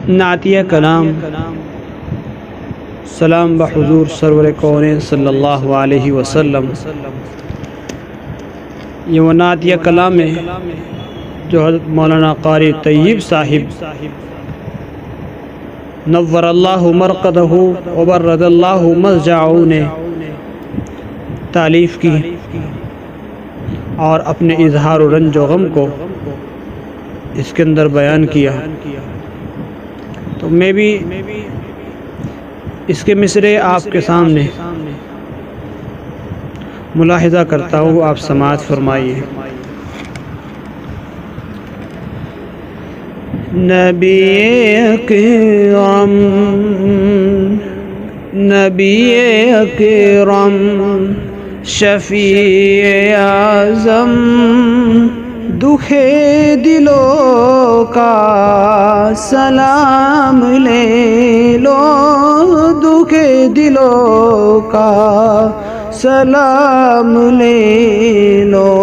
نعتیہ کلام سلام بحضور سرور کونین صلی اللہ علیہ وسلم۔ یہ وہ نعتیہ کلام ہے جو حضرت مولانا قاری طیب صاحب نور اللہ مرقدہ وبرد اللہ مضجعہ نے تالیف کی اور اپنے اظہار و رنج و غم کو اس کے اندر بیان کیا۔ تو میں بھی اس کے مصرعے آپ کے سامنے ملاحظہ کرتا ہوں، آپ سماعت فرمائیے۔ نبی اکرم نبی اکرم شفیع اعظم دکھ دلوں کا سلام لے لو، دکھ دلوں کا سلام لے لو۔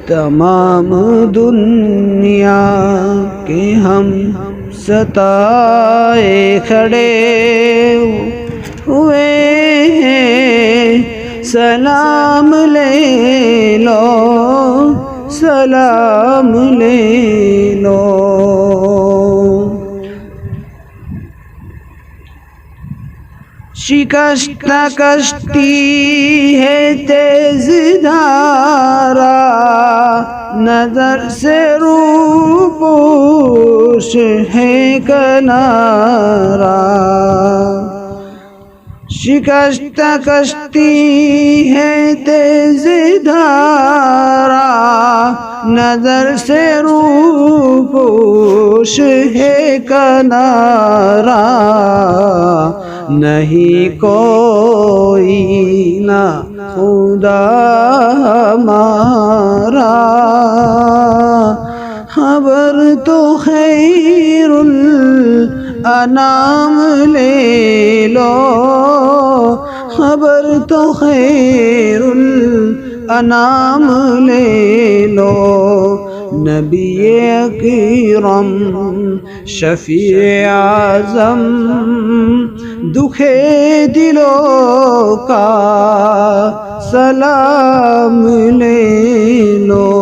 تمام دنیا کے ہم ستائے کھڑے ہوئے ہیں، سلام لے لو، سلام لے لو۔ شکستہ کشتی ہے تیز دھارا، نظر سے روپوش ہے کنارہ۔ شکستہ کشتی ہے تیز دھارا، نظر سے روپوش ہے کنارہ۔ نہیں کوئی نہ خدا ہمارا، خبر تو خیر الانام لے لو، خبر تو خیر الانام لے لو۔ نبی اکرم شفیع اعظم دکھ دلوں کا سلام لے لو۔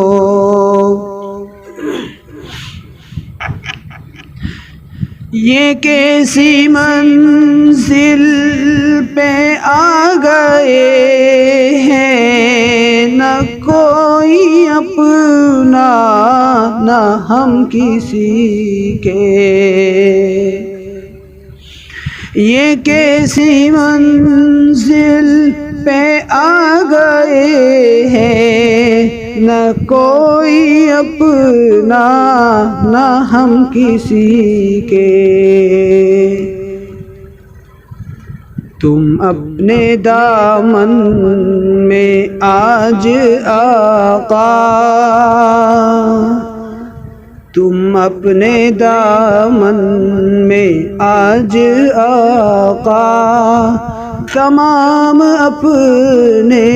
یہ کیسی منزل پہ آ گئے ہیں، نہ کوئی اپنا نہ ہم کسی کے۔ یہ کیسی منزل پہ آ گئے ہیں، نہ کوئی اپنا نہ ہم کسی کے۔ تم اپنے دامن میں آج آقا، تم اپنے دامن میں آج آقا، تمام اپنے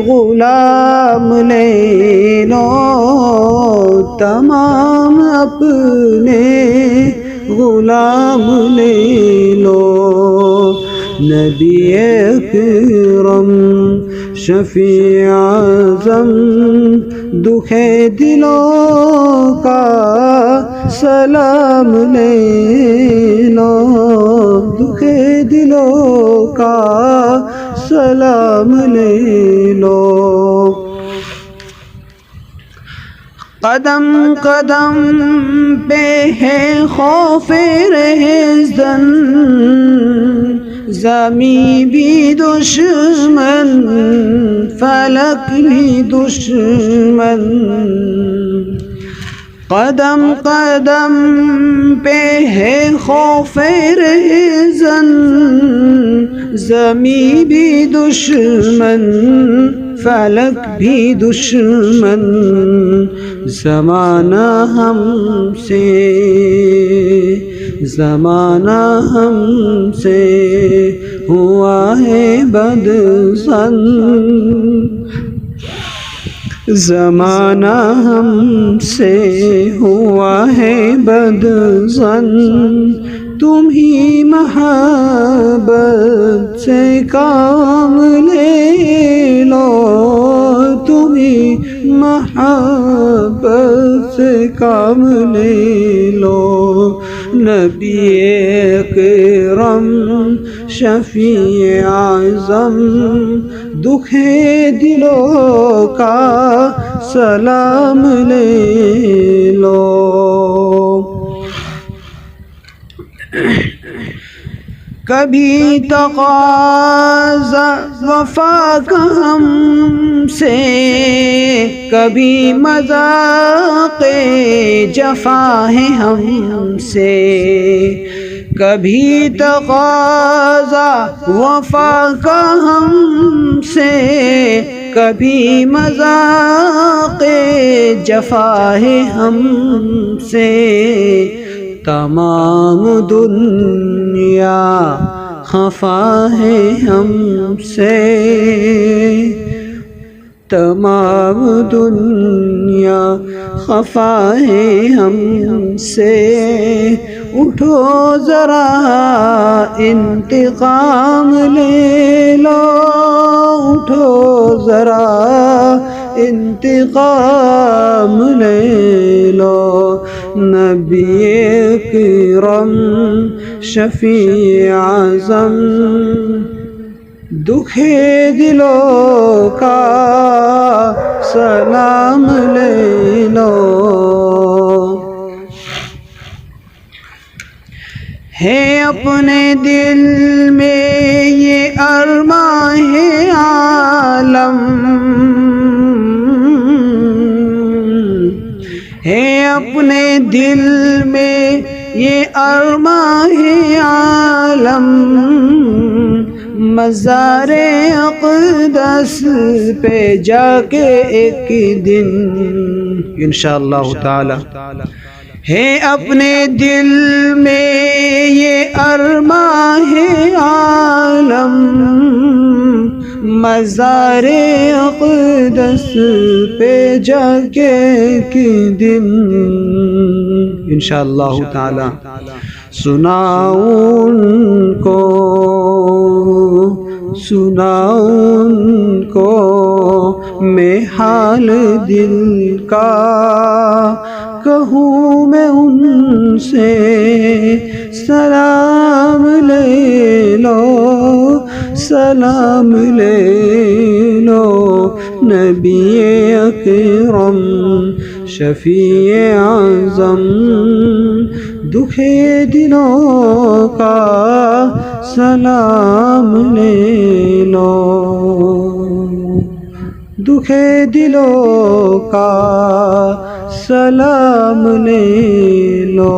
غلام لے لو، تمام اپنے غلام لے لو۔ نبی اکرم شفیع اعظم دکھ دلوں کا سلام لے لو، دکھ دلوں کا سلام لے لو۔ قدم قدم پہ ہے خوف رہزن، زمین بھی دشمن فلک بھی دشمن۔ قدم قدم پہ ہے خوف رہزن، زمین بھی دشمن فلک بھی دشمن۔ زمانہ ہم سے زمانہ ہم سے ہوا ہے بدظن، زمانہ ہم سے ہوا ہے بدظن، تم ہی محبت سے کام لے لو، تم ہی محبت سے کام لے لو۔ نبی اکرم شفیع اعظم، دکھ دلوں کا سلام لے لو۔ کبھی تقاضا وفا کا ہم سے، کبھی مذاق جفا ہے ہم سے، کبھی تقاضا وفا کا ہم سے، کبھی مذاق جفا ہے ہم سے۔ تمام دنیا خفا ہے ہم سے، تمام دنیا خفا ہے ہم سے۔ اٹھو ذرا انتقام لے لو، اٹھو ذرا انتقام لے لو۔ نبی اکرم شفیع اعظم، دکھ دلوں کا سلام لے لو۔ ہے اپنے دل میں یہ ارماں ہے عالم، ہے اپنے دل میں یہ ارماں ہے عالم، مزار اقدس پہ جا کے ایک دن انشاءاللہ تعالی۔ ہے اپنے دل میں یہ ارماں ہے عالم، مزار اقدس پہ جا کے ایک دن انشاءاللہ تعالی سناؤں ان کو، سناؤں ان کو میں حال دل کا، کہوں میں ان سے سلام لے لو، سلام لے لو۔ نبی اکرم شفیع اعظم، دکھ دلوں کا سلام لے لو، دکھ دلوں کا سلام لے لو۔